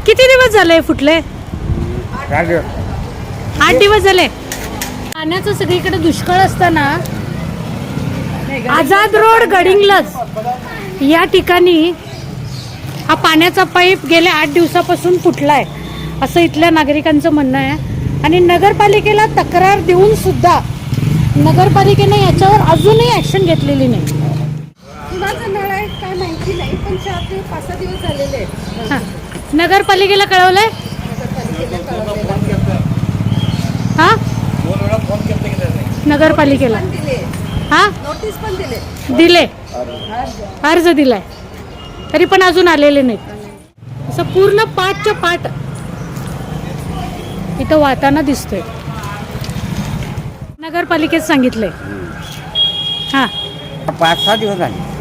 किती दिवस झाले फुटले? 8 दिवस झाले. पाण्याचं सगळीकडे दुष्काळ असताना आझाद रोड गडिंग्लज या ठिकाणी हा पाण्याचा पाईप गेल्या 8 दिवसापासून फुटलाय असं इथल्या नागरिकांचं म्हणणं आहे. आणि नगरपालिकेला तक्रार देऊन सुद्धा नगरपालिकेने याच्यावर अजूनही ऍक्शन घेतलेली नाही. कुणाचा नळ आहे काय माहिती नाही, पण 4 ते 5 दिवस झालेले आहेत. हा, नगरपालिकेला कळवलंय. हा, नगरपालिकेला हा नोटीस पण दिले, अर्ज दिलाय, तरी पण अजून आलेले नाहीत. असं पूर्ण पाठच्या पाठ इथं वाहताना दिसतोय. नगरपालिकेत सांगितलंय. हा, 5-6 दिवस झाले.